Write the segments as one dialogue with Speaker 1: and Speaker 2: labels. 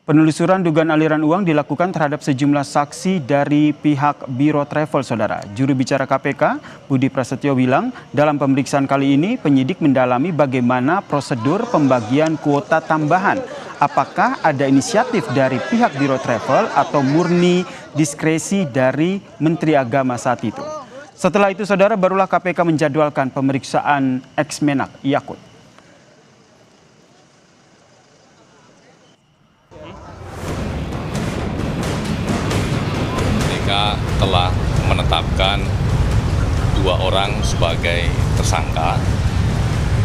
Speaker 1: Penelusuran dugaan aliran uang dilakukan terhadap sejumlah saksi dari pihak Biro Travel, Saudara. Juru bicara KPK, Budi Prasetyo bilang, dalam pemeriksaan kali ini penyidik mendalami bagaimana prosedur pembagian kuota tambahan. Apakah ada inisiatif dari pihak Biro Travel atau murni diskresi dari Menteri Agama saat itu? Setelah itu, Saudara, barulah KPK menjadwalkan pemeriksaan ex-Menak Yakut.
Speaker 2: Telah menetapkan 2 orang sebagai tersangka.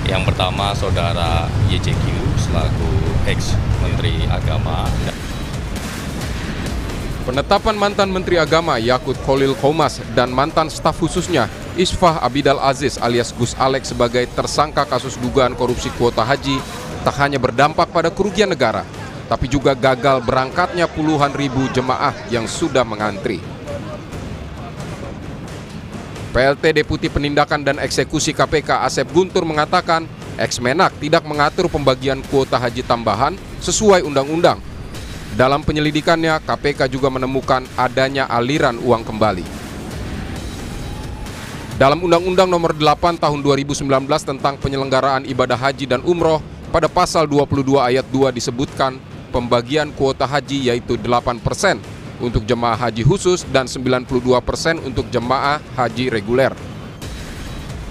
Speaker 2: Yang pertama saudara YJQ selaku ex-Menteri Agama.
Speaker 3: Penetapan mantan Menteri Agama Yakut Kholil Qomas dan mantan staf khususnya Isfah Abidal Aziz alias Gus Alex sebagai tersangka kasus dugaan korupsi kuota haji tak hanya berdampak pada kerugian negara, tapi juga gagal berangkatnya puluhan ribu jemaah yang sudah mengantri. PLT Deputi Penindakan dan Eksekusi KPK Asep Guntur mengatakan ex-Menak tidak mengatur pembagian kuota haji tambahan sesuai undang-undang. Dalam penyelidikannya, KPK juga menemukan adanya aliran uang kembali. Dalam Undang-Undang Nomor 8 Tahun 2019 tentang penyelenggaraan ibadah haji dan umroh, pada pasal 22 ayat 2 disebutkan pembagian kuota haji yaitu 8% untuk jemaah haji khusus dan 92% untuk jemaah haji reguler.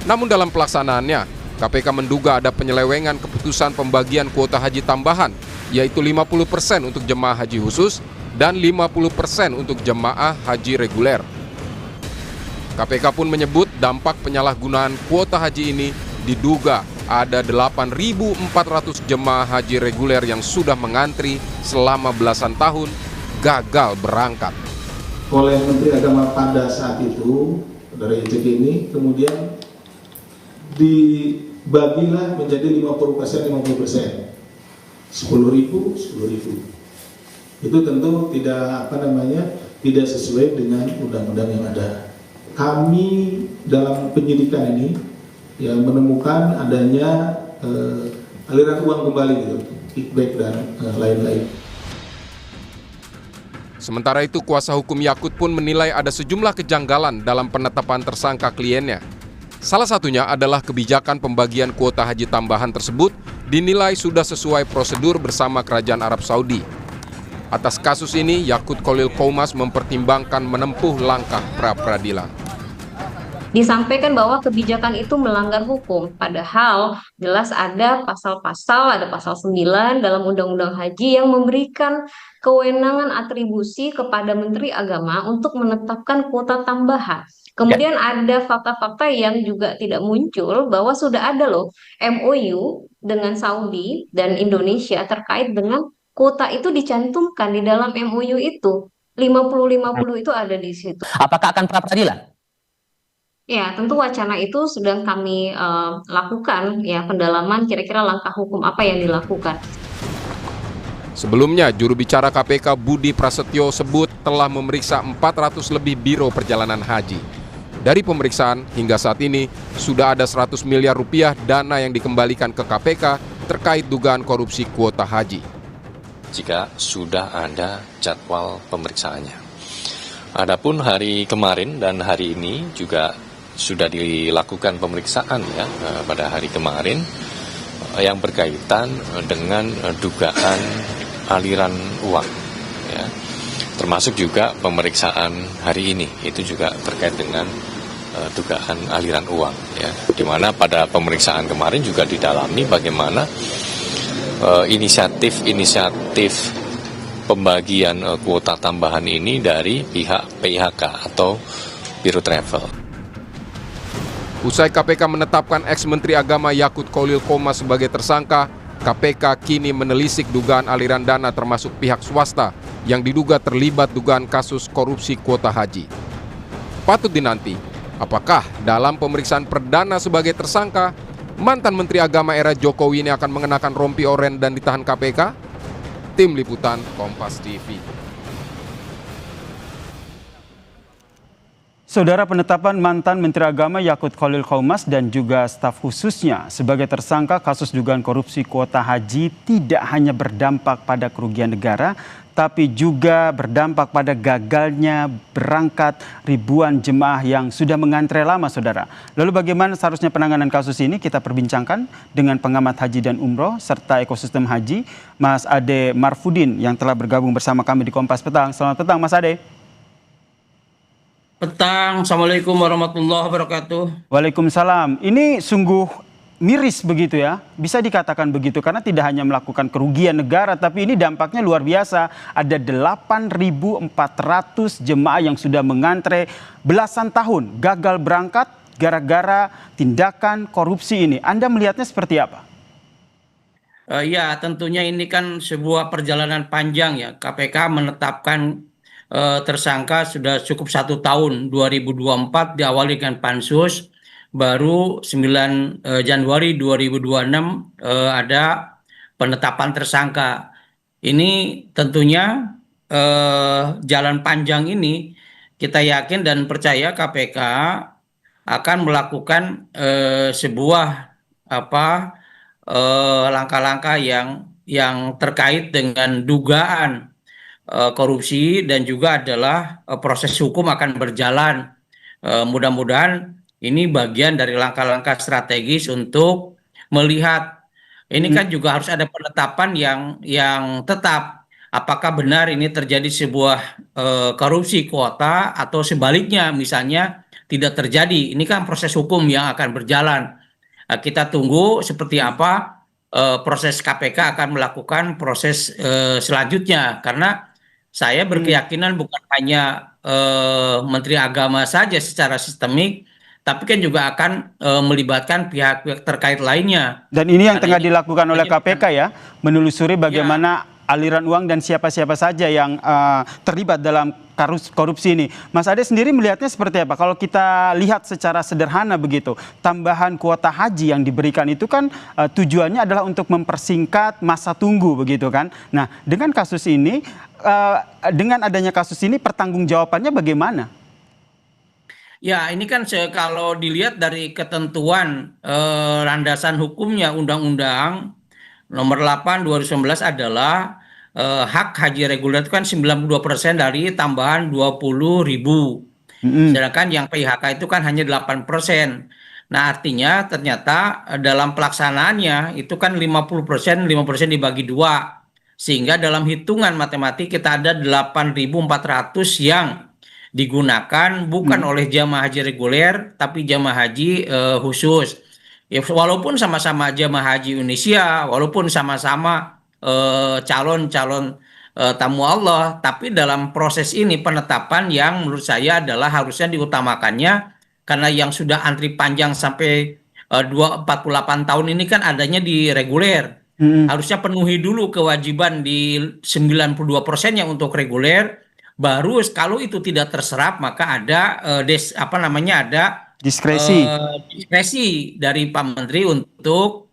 Speaker 3: Namun dalam pelaksanaannya, KPK menduga ada penyelewengan keputusan pembagian kuota haji tambahan, yaitu 50% untuk jemaah haji khusus dan 50% untuk jemaah haji reguler. KPK pun menyebut dampak penyalahgunaan kuota haji ini diduga ada 8.400 jemaah haji reguler yang sudah mengantri selama belasan tahun gagal berangkat.
Speaker 4: Oleh Menteri Agama pada saat itu, dari YJK ini, kemudian dibagilah menjadi 50%, 50%. 10.000. Itu tentu tidak sesuai dengan undang-undang yang ada. Kami dalam penyidikan ini ya menemukan adanya aliran uang kembali gitu, kickback dan lain-lain.
Speaker 3: Sementara itu, kuasa hukum Yakut pun menilai ada sejumlah kejanggalan dalam penetapan tersangka kliennya. Salah satunya adalah kebijakan pembagian kuota haji tambahan tersebut dinilai sudah sesuai prosedur bersama Kerajaan Arab Saudi. Atas kasus ini, Yakut Kholil Qomas mempertimbangkan menempuh langkah pra-peradilan.
Speaker 5: Disampaikan bahwa kebijakan itu melanggar hukum, padahal jelas ada pasal-pasal, ada pasal 9 dalam Undang-Undang Haji yang memberikan kewenangan atribusi kepada Menteri Agama untuk menetapkan kuota tambahan. Kemudian ada fakta-fakta yang juga tidak muncul bahwa sudah ada loh MOU dengan Saudi dan Indonesia terkait dengan kuota itu dicantumkan di dalam MOU itu. 50-50 itu ada di situ.
Speaker 6: Apakah akan pra-peradilan?
Speaker 5: Ya, tentu wacana itu sedang kami lakukan, ya, pendalaman kira-kira langkah hukum apa yang dilakukan.
Speaker 3: Sebelumnya, juru bicara KPK Budi Prasetyo sebut telah memeriksa 400 lebih biro perjalanan haji. Dari pemeriksaan hingga saat ini, sudah ada 100 miliar rupiah dana yang dikembalikan ke KPK terkait dugaan korupsi kuota haji.
Speaker 2: Jika sudah ada jadwal pemeriksaannya. Adapun hari kemarin dan hari ini juga sudah dilakukan pemeriksaan ya pada hari kemarin yang berkaitan dengan dugaan aliran uang ya. Termasuk juga pemeriksaan hari ini itu juga terkait dengan dugaan aliran uang ya. Di mana pada pemeriksaan kemarin juga didalami bagaimana inisiatif pembagian kuota tambahan ini dari pihak PIHK atau Biro Travel.
Speaker 3: Usai KPK menetapkan ex-Menteri Agama Yakut Kholil Qomas sebagai tersangka, KPK kini menelisik dugaan aliran dana termasuk pihak swasta yang diduga terlibat dugaan kasus korupsi kuota haji. Patut dinanti, apakah dalam pemeriksaan perdana sebagai tersangka, mantan Menteri Agama era Jokowi ini akan mengenakan rompi oranye dan ditahan KPK? Tim Liputan Kompas TV.
Speaker 1: Saudara, penetapan mantan Menteri Agama Yakut Khalil Qomas dan juga staf khususnya sebagai tersangka kasus dugaan korupsi kuota haji tidak hanya berdampak pada kerugian negara, tapi juga berdampak pada gagalnya berangkat ribuan jemaah yang sudah mengantre lama, saudara. Lalu bagaimana seharusnya penanganan kasus ini? Kita perbincangkan dengan pengamat haji dan umroh serta ekosistem haji, Mas Ade Marfudin yang telah bergabung bersama kami di Kompas Petang. Selamat petang, Mas Ade.
Speaker 6: Petang, Assalamualaikum warahmatullahi wabarakatuh.
Speaker 1: Waalaikumsalam. Ini sungguh miris begitu ya, bisa dikatakan begitu karena tidak hanya melakukan kerugian negara, tapi ini dampaknya luar biasa. Ada 8.400 jemaah yang sudah mengantre belasan tahun gagal berangkat gara-gara tindakan korupsi ini. Anda melihatnya seperti apa?
Speaker 6: Ya, tentunya ini kan sebuah perjalanan panjang ya. KPK menetapkan tersangka sudah cukup 1 tahun, 2024 diawali dengan pansus, baru 9 Januari 2026 ada penetapan tersangka. Ini tentunya jalan panjang ini kita yakin dan percaya KPK akan melakukan sebuah langkah-langkah yang terkait dengan dugaan korupsi dan juga adalah proses hukum akan berjalan. Mudah-mudahan ini bagian dari langkah-langkah strategis untuk melihat ini kan juga harus ada penetapan yang tetap apakah benar ini terjadi sebuah korupsi kuota atau sebaliknya misalnya tidak terjadi. Ini kan proses hukum yang akan berjalan. Kita tunggu seperti apa proses KPK akan melakukan proses selanjutnya karena saya berkeyakinan bukan hanya Menteri Agama saja secara sistemik, tapi kan juga akan melibatkan pihak-pihak terkait lainnya.
Speaker 1: Dan ini yang tengah
Speaker 6: ini
Speaker 1: dilakukan oleh KPK ya, menelusuri bagaimana aliran uang dan siapa-siapa saja yang terlibat dalam korupsi ini. Mas Ade sendiri melihatnya seperti apa? Kalau kita lihat secara sederhana begitu, tambahan kuota haji yang diberikan itu kan tujuannya adalah untuk mempersingkat masa tunggu begitu kan. Nah, dengan kasus ini, dengan adanya kasus ini pertanggungjawabannya bagaimana?
Speaker 6: Ya, ini kan kalau dilihat dari ketentuan landasan hukumnya Undang-Undang Nomor 8 2019 adalah hak haji reguler itu kan 92% dari tambahan 20.000. Sedangkan yang PHK itu kan hanya 8%. Nah, artinya ternyata dalam pelaksanaannya itu kan 50%, 5% dibagi 2. Sehingga dalam hitungan matematik kita ada 8.400 yang digunakan bukan oleh jamaah haji reguler tapi jamaah haji khusus. Ya, walaupun sama-sama jamaah haji Indonesia, walaupun sama-sama calon-calon tamu Allah, tapi dalam proses ini penetapan yang menurut saya adalah harusnya diutamakannya karena yang sudah antri panjang sampai 48 tahun ini kan adanya di reguler. Harusnya penuhi dulu kewajiban di 92% yang untuk reguler, baru kalau itu tidak terserap maka ada ada diskresi dari Pak Menteri untuk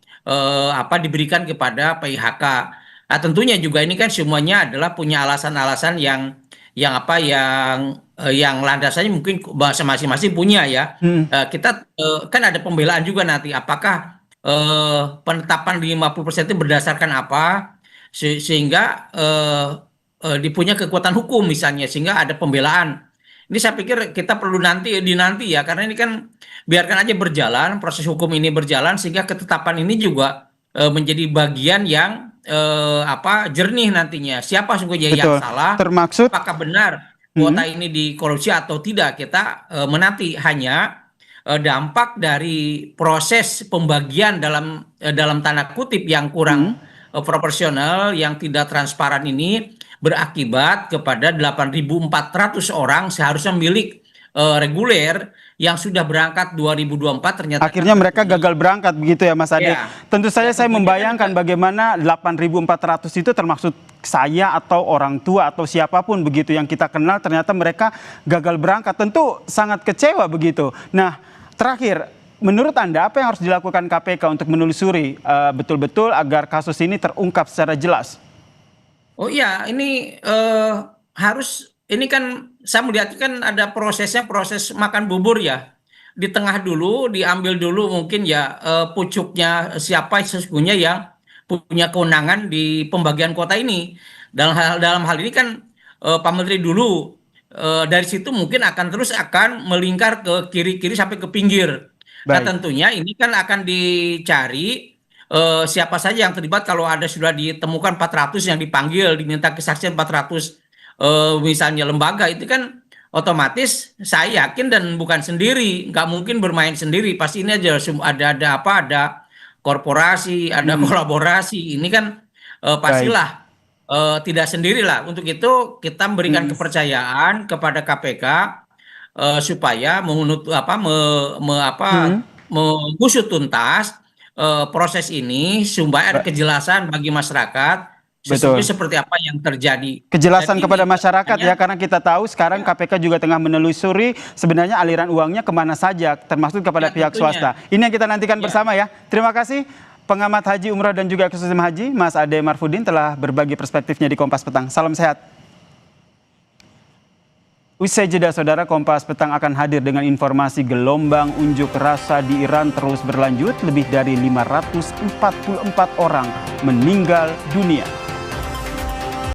Speaker 6: diberikan kepada PIHK. Nah, tentunya juga ini kan semuanya adalah punya alasan-alasan yang landasannya mungkin bahasa masing-masing punya ya. Kita kan ada pembelaan juga nanti apakah penetapan 50% itu berdasarkan apa sehingga dipunya kekuatan hukum misalnya sehingga ada pembelaan. Ini saya pikir kita perlu dinanti ya karena ini kan biarkan aja berjalan proses hukum ini berjalan sehingga ketetapan ini juga menjadi bagian yang jernih nantinya siapa sungguhnya yang salah,
Speaker 1: termaksud
Speaker 6: apakah benar kuota ini dikorupsi atau tidak kita menanti hanya dampak dari proses pembagian dalam tanda kutip yang kurang proporsional yang tidak transparan ini berakibat kepada 8.400 orang seharusnya milik reguler yang sudah berangkat 2024 ternyata
Speaker 1: akhirnya mereka gagal berangkat begitu ya Mas Ade. Ya. Tentu saja saya membayangkan bagaimana 8.400 itu termasuk saya atau orang tua atau siapapun begitu yang kita kenal ternyata mereka gagal berangkat. Tentu sangat kecewa begitu. Nah, terakhir menurut Anda apa yang harus dilakukan KPK untuk menelusuri betul-betul agar kasus ini terungkap secara jelas?
Speaker 6: Oh iya, ini harus ini kan saya melihat kan ada prosesnya, proses makan bubur ya. Di tengah dulu, diambil dulu mungkin ya pucuknya siapa sesungguhnya yang punya kewenangan di pembagian kuota ini. Dalam hal ini kan Pak Menteri dulu, dari situ mungkin akan melingkar ke kiri-kiri sampai ke pinggir. Nah
Speaker 1: Baik.
Speaker 6: tentunya ini kan akan dicari siapa saja yang terlibat. Kalau sudah ditemukan 400 yang dipanggil, diminta kesaksian 400 misalnya lembaga, itu kan otomatis saya yakin dan bukan sendiri, nggak mungkin bermain sendiri, pasti ini aja ada korporasi, ada kolaborasi, ini kan pastilah tidak sendirilah. Untuk itu kita memberikan kepercayaan kepada KPK supaya mengusut tuntas proses ini supaya ada kejelasan bagi masyarakat sesungguhnya seperti apa yang terjadi.
Speaker 1: Kejelasan
Speaker 6: Jadi
Speaker 1: kepada
Speaker 6: ini
Speaker 1: masyarakat ya,
Speaker 6: makanya
Speaker 1: karena kita tahu sekarang KPK juga tengah menelusuri sebenarnya aliran uangnya kemana saja, termasuk kepada
Speaker 6: Ya,
Speaker 1: pihak
Speaker 6: tentunya.
Speaker 1: swasta. Ini yang kita nantikan
Speaker 6: Ya.
Speaker 1: bersama ya. Terima kasih pengamat haji umrah dan juga ekosistem haji, Mas Ade Marfudin telah berbagi perspektifnya di Kompas Petang. Salam sehat. Usai jeda saudara, Kompas Petang akan hadir dengan informasi gelombang unjuk rasa di Iran terus berlanjut. Lebih dari 544 orang meninggal dunia.